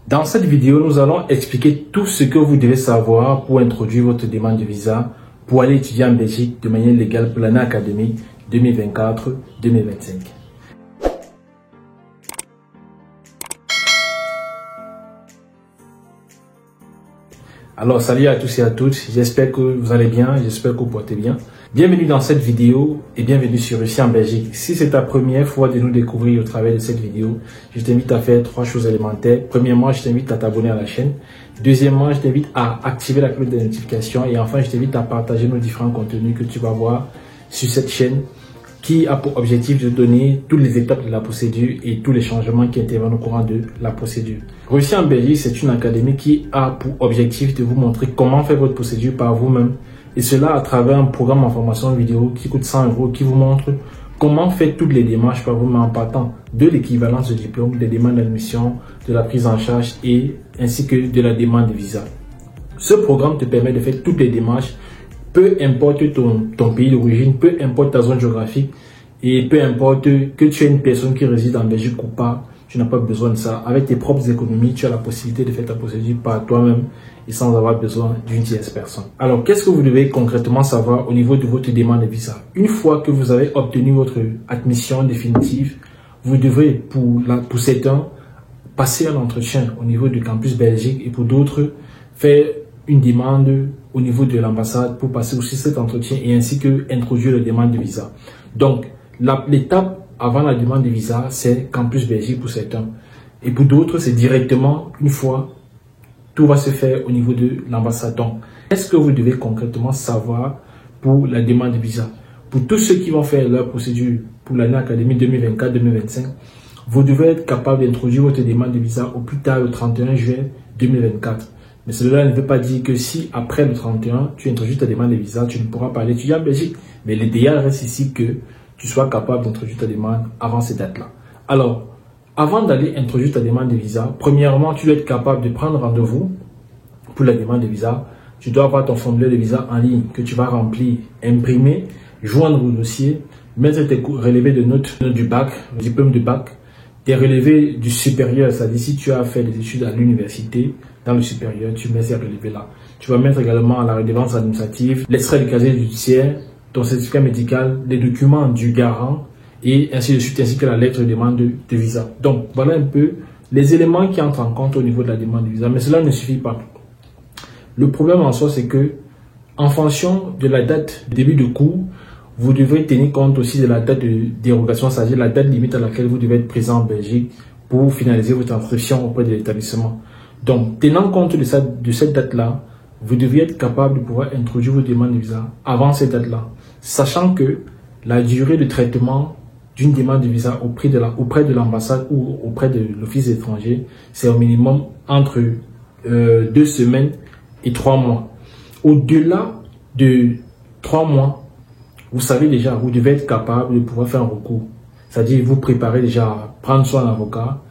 Dans cette vidéo, nous allons expliquer tout ce que vous devez savoir pour introduire votre demande de visa pour aller étudier en Belgique de manière légale pour l'année académique 2024-2025. Alors, salut à tous et à toutes, j'espère que vous allez bien, j'espère que vous portez bien. Bienvenue dans cette vidéo et bienvenue sur Ici en Belgique. Si c'est ta première fois de nous découvrir au travers de cette vidéo, je t'invite à faire 3 choses élémentaires. Premièrement, je t'invite à t'abonner à la chaîne. Deuxièmement, je t'invite à activer la cloche de notification. Et enfin, je t'invite à partager nos différents contenus que tu vas voir sur cette chaîne qui a pour objectif de donner toutes les étapes de la procédure et tous les changements qui interviennent au courant de la procédure. Réussir en Belgique, c'est une académie qui a pour objectif de vous montrer comment faire votre procédure par vous-même. Et cela à travers un programme en formation vidéo qui coûte 100 € qui vous montre comment faire toutes les démarches par vous-même en partant de l'équivalence de diplôme, des demandes d'admission, de la prise en charge et ainsi que de la demande de visa. Ce programme te permet de faire toutes les démarches, peu importe ton pays d'origine, peu importe ta zone géographique et peu importe que tu es une personne qui réside en Belgique ou pas, tu n'as pas besoin de ça. Avec tes propres économies, tu as la possibilité de faire ta procédure par toi-même et sans avoir besoin d'une tierce personne. Alors, qu'est-ce que vous devez concrètement savoir au niveau de votre demande de visa? Une fois que vous avez obtenu votre admission définitive, vous devrez, pour certains, passer un entretien au niveau du campus Belgique et pour d'autres, faire une demande au niveau de l'ambassade pour passer aussi cet entretien et ainsi que introduire la demande de visa. Donc, l'étape avant la demande de visa, c'est campus Belgique pour certains. Et pour d'autres, c'est directement, une fois, tout va se faire au niveau de l'ambassade. Donc, qu'est-ce que vous devez concrètement savoir pour la demande de visa? Pour tous ceux qui vont faire leur procédure pour l'année académique 2024-2025, vous devez être capable d'introduire votre demande de visa au plus tard le 31 juin 2024. Mais cela ne veut pas dire que si après le 31, tu introduis ta demande de visa, tu ne pourras pas aller étudier en Belgique. Mais l'idéal reste ici que tu sois capable d'introduire ta demande avant cette date-là. Alors, avant d'aller introduire ta demande de visa, premièrement, tu dois être capable de prendre rendez-vous pour la demande de visa. Tu dois avoir ton formulaire de visa en ligne que tu vas remplir, imprimer, joindre au dossier, mettre tes relevés de notes du bac, le diplôme de bac, tes relevés du supérieur, c'est-à-dire si tu as fait des études à l'université, dans le supérieur, tu mets ces relevés-là. Tu vas mettre également la redevance administrative, l'extrait du casier judiciaire, ton certificat médical, les documents du garant et ainsi de suite, ainsi que la lettre de demande de visa. Donc, voilà un peu les éléments qui entrent en compte au niveau de la demande de visa. Mais cela ne suffit pas. Le problème en soi, c'est que en fonction de la date de début de cours, vous devrez tenir compte aussi de la date de dérogation, c'est-à-dire la date limite à laquelle vous devez être présent en Belgique pour finaliser votre inscription auprès de l'établissement. Donc, tenant compte de cette date-là, vous devriez être capable de pouvoir introduire vos demandes de visa avant cette date-là, sachant que la durée de traitement d'une demande de visa auprès de l'ambassade ou auprès de l'office étranger, c'est au minimum entre 2 semaines et 3 mois. Au-delà de 3 mois, vous savez déjà, vous devez être capable de pouvoir faire un recours. C'est-à-dire, vous préparez déjà à prendre soin d'un avocat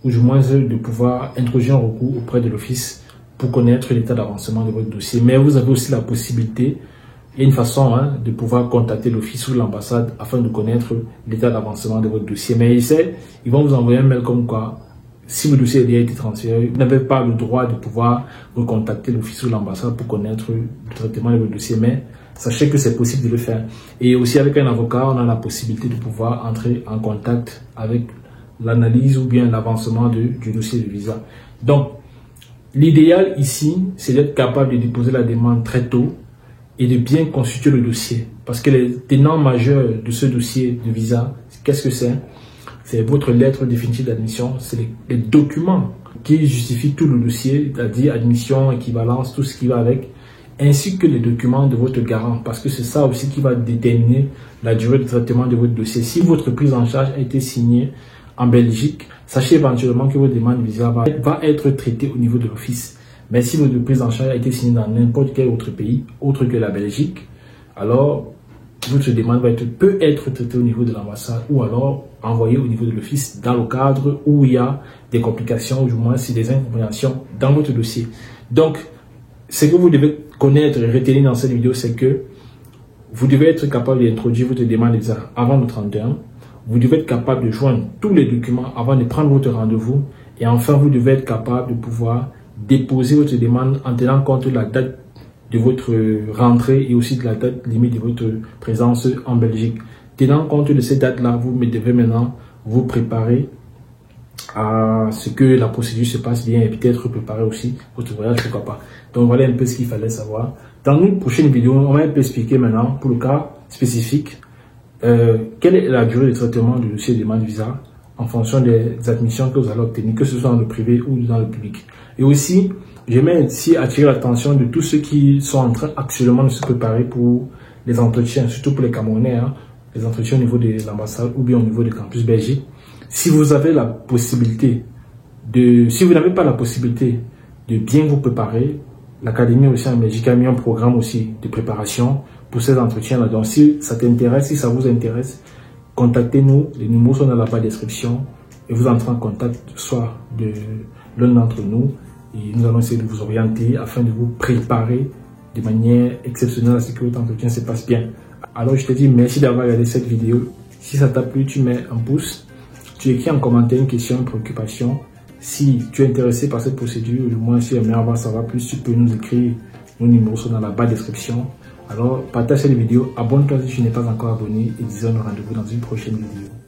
ou du moins de pouvoir introduire un recours auprès de l'office pour connaître l'état d'avancement de votre dossier. Mais vous avez aussi la possibilité et une façon de pouvoir contacter l'office ou l'ambassade afin de connaître l'état d'avancement de votre dossier. Mais ils vont vous envoyer un mail comme quoi, si votre dossier a déjà été transféré, vous n'avez pas le droit de pouvoir recontacter l'office ou l'ambassade pour connaître le traitement de votre dossier. Mais sachez que c'est possible de le faire. Et aussi avec un avocat, on a la possibilité de pouvoir entrer en contact avec l'analyse ou bien l'avancement du dossier de visa. Donc, l'idéal ici, c'est d'être capable de déposer la demande très tôt et de bien constituer le dossier. Parce que les tenants majeurs de ce dossier de visa, qu'est-ce que c'est? C'est votre lettre définitive d'admission, c'est les documents qui justifient tout le dossier, c'est-à-dire admission, équivalence, tout ce qui va avec, ainsi que les documents de votre garant, parce que c'est ça aussi qui va déterminer la durée de traitement de votre dossier. Si votre prise en charge a été signée en Belgique, sachez éventuellement que votre demande de visa va être traitée au niveau de l'office. Mais si votre prise en charge a été signée dans n'importe quel autre pays, autre que la Belgique, alors votre demande peut être traitée au niveau de l'ambassade ou alors envoyée au niveau de l'office dans le cadre où il y a des complications ou du moins si des incompréhensions dans votre dossier. Donc, ce que vous devez connaître et retenir dans cette vidéo, c'est que vous devez être capable d'introduire votre demande de visa avant le 31. Vous devez être capable de joindre tous les documents avant de prendre votre rendez-vous Et enfin, vous devez être capable de pouvoir déposer votre demande en tenant compte de la date de votre rentrée et aussi de la date limite de votre présence en Belgique. Tenant compte de ces dates-là, vous devez maintenant vous préparer à ce que la procédure se passe bien et peut-être préparer aussi votre voyage, pourquoi pas. Donc voilà un peu ce qu'il fallait savoir. Dans une prochaine vidéo, on va un peu expliquer maintenant, pour le cas spécifique, quelle est la durée de traitement du dossier de demande de visa en fonction des admissions que vous allez obtenir, que ce soit dans le privé ou dans le public. Et aussi, j'aimerais ici attirer l'attention de tous ceux qui sont en train actuellement de se préparer pour les entretiens, surtout pour les Camerounais, hein, les entretiens au niveau de l'ambassade ou bien au niveau du campus Belgique. Si vous avez la possibilité si vous n'avez pas la possibilité de bien vous préparer, l'Académie aussi en Belgique a mis un programme aussi de préparation pour ces entretiens-là. Donc si ça t'intéresse, si ça vous intéresse, contactez-nous, les numéros sont dans la barre de description et vous entrez en contact soit de l'un d'entre nous et nous allons essayer de vous orienter afin de vous préparer de manière exceptionnelle à ce que votre entretien se passe bien. Alors je te dis merci d'avoir regardé cette vidéo. Si ça t'a plu, tu mets un pouce, tu écris en commentaire une question, une préoccupation. Si tu es intéressé par cette procédure, du moins si tu aimerais en savoir plus, tu peux nous écrire. Nos numéros sont dans la barre de description. Alors partage cette vidéo, abonne-toi si tu n'es pas encore abonné et disons rendez-vous dans une prochaine vidéo.